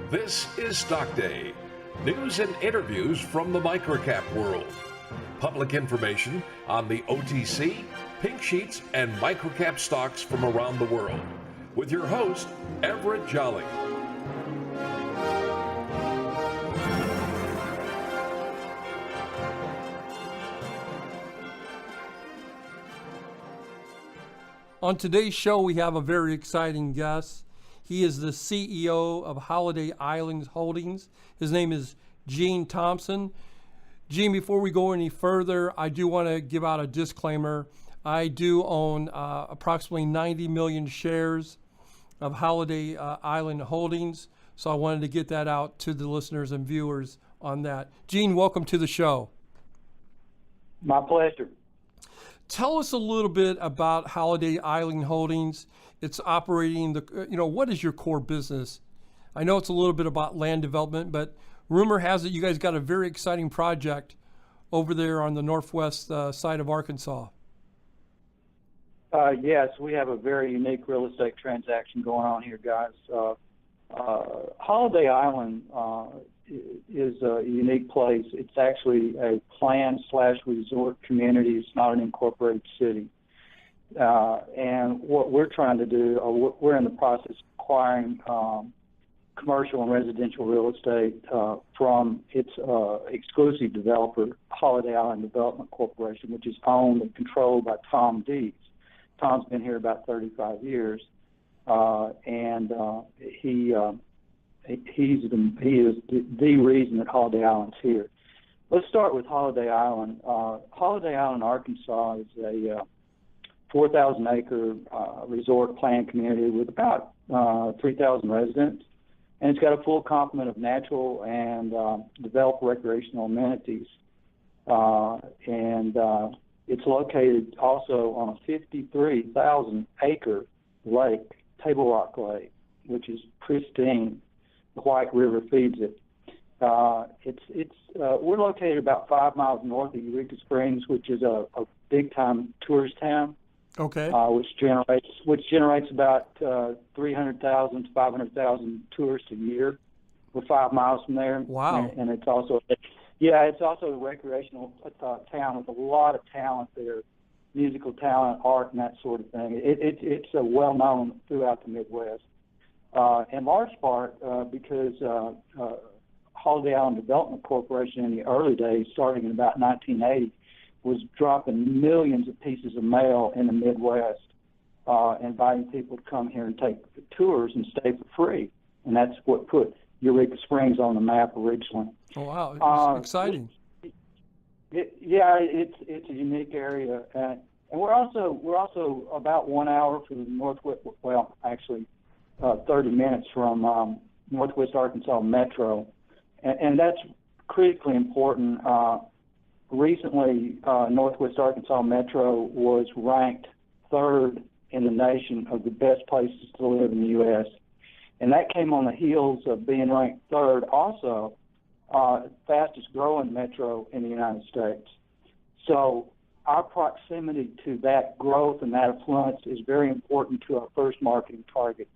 This is Stock Day. News and interviews from the microcap world. Public information on the OTC, pink sheets, and microcap stocks from around the world. With your host, Everett Jolly. On today's show, we have a very exciting guest. He is the CEO of Holiday Island Holdings. His name is Gene Thompson. Gene, before we go any further, I do want to give out a disclaimer. I do own approximately 90 million shares of Holiday Island Holdings, so I wanted to get that out to the listeners and viewers on that. Gene, welcome to the show. My pleasure. Tell us a little bit about Holiday Island Holdings. It's operating what is your core business? I know it's a little bit about land development, but rumor has it you guys got a very exciting project over there on the northwest side of Arkansas. Yes, we have a very unique real estate transaction going on here, guys. Holiday Island is a unique place. It's actually a planned/resort community. It's not an incorporated city. And what we're trying to do, we're in the process of acquiring commercial and residential real estate from its exclusive developer, Holiday Island Development Corporation, which is owned and controlled by Tom Dees. Tom's been here about 35 years, and he is the reason that Holiday Island's here. Let's start with Holiday Island. Holiday Island, Arkansas is a 4,000-acre resort planned community with about 3,000 residents, and it's got a full complement of natural and developed recreational amenities. It's located also on a 53,000-acre lake, Table Rock Lake, which is pristine. The White River feeds it. We're located about 5 miles north of Eureka Springs, which is a big-time tourist town. Okay. Which generates about 300,000 to 500,000 tourists a year. We're 5 miles from there. Wow. And it's also a recreational town with a lot of talent there, musical talent, art, and that sort of thing. It's well known throughout the Midwest. In large part because Holiday Island Development Corporation in the early days, starting in about 1980, was dropping millions of pieces of mail in the Midwest, inviting people to come here and take tours and stay for free. And that's what put Eureka Springs on the map originally. Oh, wow. It's exciting. It's a unique area. And we're also about 1 hour from the northwest, well, actually 30 minutes from Northwest Arkansas Metro. And that's critically important. Recently, Northwest Arkansas Metro was ranked third in the nation of the best places to live in the U.S. And that came on the heels of being ranked third also, fastest growing metro in the United States. So our proximity to that growth and that affluence is very important to our first marketing target.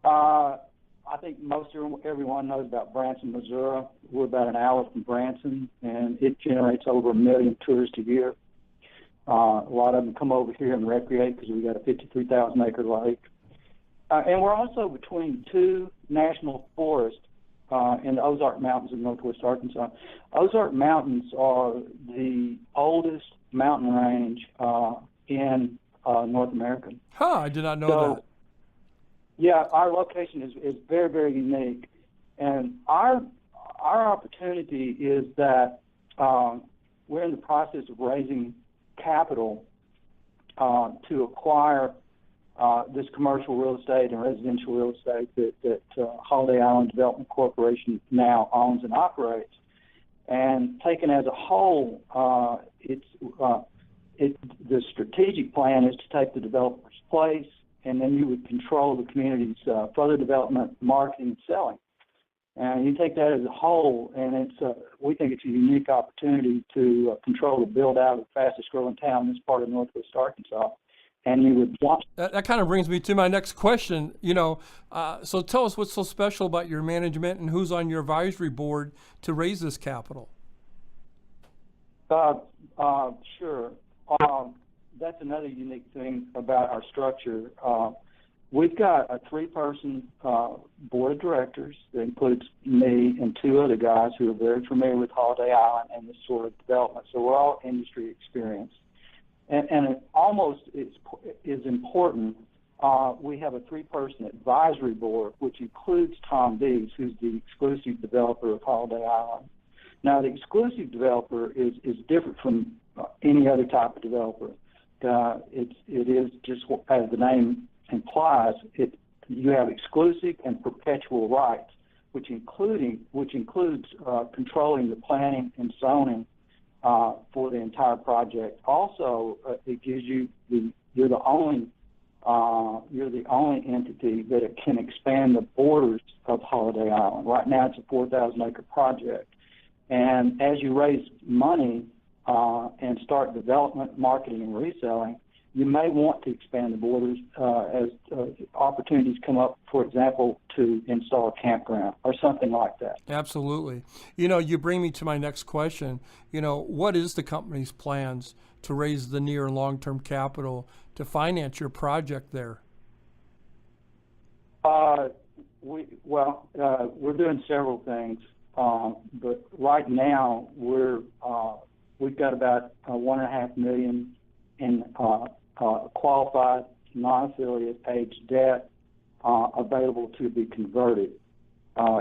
I think most everyone knows about Branson, Missouri. We're about an hour from Branson, and it generates over 1 million tourists a year. A lot of them come over here and recreate because we've got a 53,000-acre lake. And we're also between two national forests in the Ozark Mountains of northwest Arkansas. Ozark Mountains are the oldest mountain range in North America. I did not know that. Yeah, our location is very, very unique, and our opportunity is that we're in the process of raising capital to acquire this commercial real estate and residential real estate that Holiday Island Development Corporation now owns and operates. And taken as a whole, the strategic plan is to take the developer's place, and then you would control the community's further development, marketing, and selling. And you take that as a whole, and we think it's a unique opportunity to control the build-out of the fastest-growing town in this part of northwest Arkansas. and you would want. That kind of brings me to my next question. So tell us what's so special about your management and who's on your advisory board to raise this capital. Sure. That's another unique thing about our structure. We've got a 3-person board of directors that includes me and 2 other guys who are very familiar with Holiday Island and this sort of development. So we're all industry experienced. And it almost is important. We have a 3-person advisory board, which includes Tom Dees, who's the exclusive developer of Holiday Island. Now, the exclusive developer is different from any other type of developer. It is just as the name implies. You have exclusive and perpetual rights, which includes controlling the planning and zoning for the entire project. Also, it gives you you're the only entity that can expand the borders of Holiday Island. Right now, it's a 4,000-acre project, and as you raise money and start development, marketing, and reselling, you may want to expand the borders as opportunities come up, for example, to install a campground or something like that. Absolutely. You bring me to my next question. What is the company's plans to raise the near and long-term capital to finance your project there? We're doing several things, but right now we've got about $1.5 million in qualified non-affiliate age debt available to be converted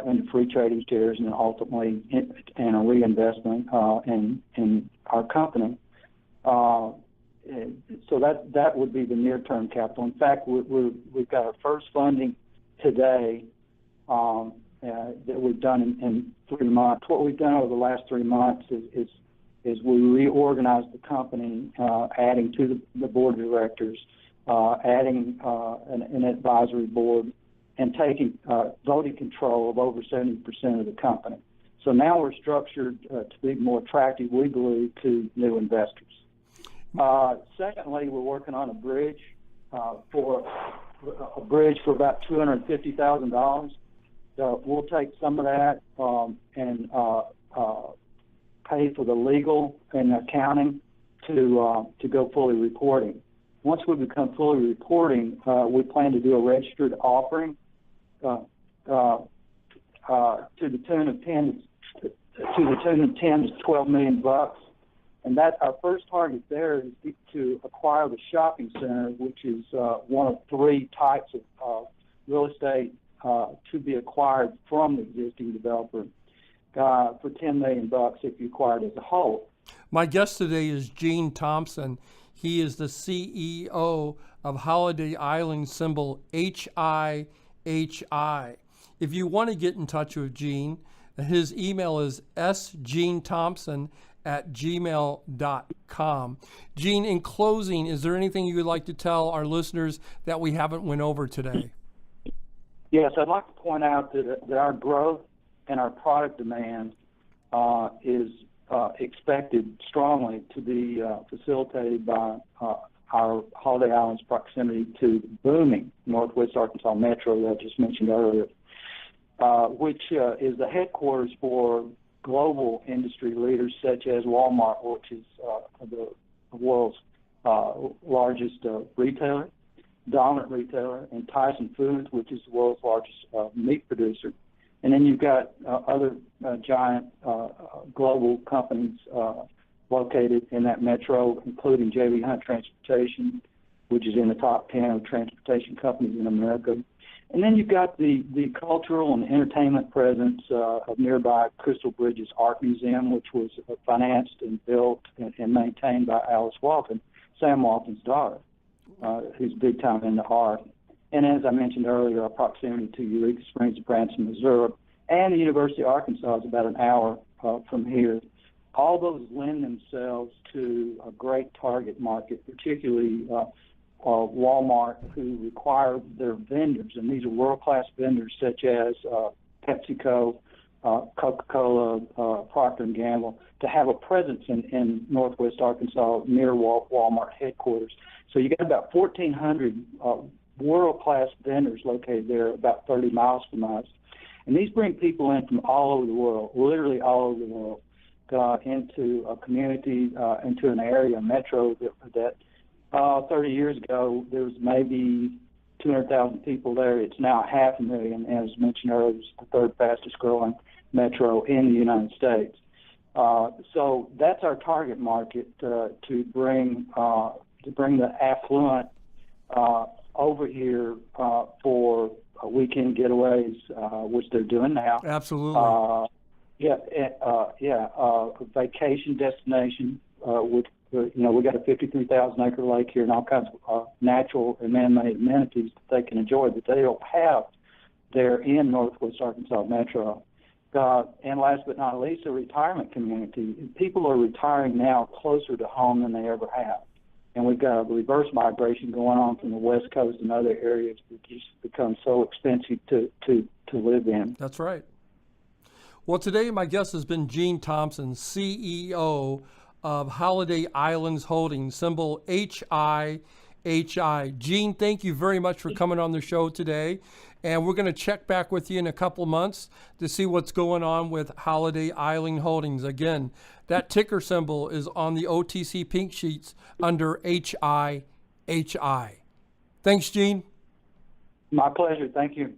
into free trading shares and ultimately in a reinvestment in our company. So that would be the near-term capital. In fact, we've got our first funding today that we've done in 3 months. What we've done over the last 3 months is we reorganized the company, adding to the board of directors, adding an advisory board, and taking voting control of over 70% of the company. So now we're structured to be more attractive, we believe, to new investors. Secondly, we're working on a bridge for about $250,000. So we'll take some of that and pay for the legal and accounting to go fully reporting. Once we become fully reporting, we plan to do a registered offering to the tune of 10 to 12 million bucks, and that our first target there is to acquire the shopping center, which is one of 3 types of real estate to be acquired from the existing developer. For 10 million bucks if you acquired as a whole. My guest today is Gene Thompson. He is the CEO of Holiday Island, symbol HIHI. If you want to get in touch with Gene, his email is sgenethompson@gmail.com. Gene, in closing, is there anything you would like to tell our listeners that we haven't went over today? Yes, I'd like to point out that our growth and our product demand is expected strongly to be facilitated by our Holiday Island's proximity to the booming Northwest Arkansas Metro that I just mentioned earlier, which is the headquarters for global industry leaders such as Walmart, which is the world's largest retailer, dominant retailer, and Tyson Foods, which is the world's largest meat producer. And then you've got other giant global companies located in that metro, including J.B. Hunt Transportation, which is in the top 10 of transportation companies in America. And then you've got the cultural and entertainment presence of nearby Crystal Bridges Art Museum, which was financed and built and maintained by Alice Walton, Sam Walton's daughter, who's big time into art. And as I mentioned earlier, our proximity to Eureka Springs, Branson, Missouri, and the University of Arkansas is about an hour from here. All those lend themselves to a great target market, particularly Walmart, who require their vendors, and these are world-class vendors such as PepsiCo, Coca-Cola, Procter & Gamble, to have a presence in Northwest Arkansas near Walmart headquarters. So you got about 1,400 world-class vendors located there, about 30 miles from us. And these bring people in from all over the world, literally all over the world, into a community, into an area, a metro that 30 years ago there was maybe 200,000 people there. It's now 500,000, as mentioned earlier, it's the third fastest growing metro in the United States. So that's our target market, to bring the affluent over here for weekend getaways, which they're doing now. Absolutely. A vacation destination with we got a 53,000 acre lake here and all kinds of natural and man-made amenities that they can enjoy that they don't have there in Northwest Arkansas Metro. And last but not least, a retirement community. People are retiring now closer to home than they ever have. And we've got a reverse migration going on from the West Coast and other areas that just become so expensive to live in. That's right. Well, today my guest has been Gene Thompson, CEO of Holiday Islands Holdings, symbol HIHI. Gene, thank you very much for coming on the show today. And we're going to check back with you in a couple of months to see what's going on with Holiday Island Holdings. Again, that ticker symbol is on the OTC pink sheets under HIHI. Thanks, Gene. My pleasure. Thank you.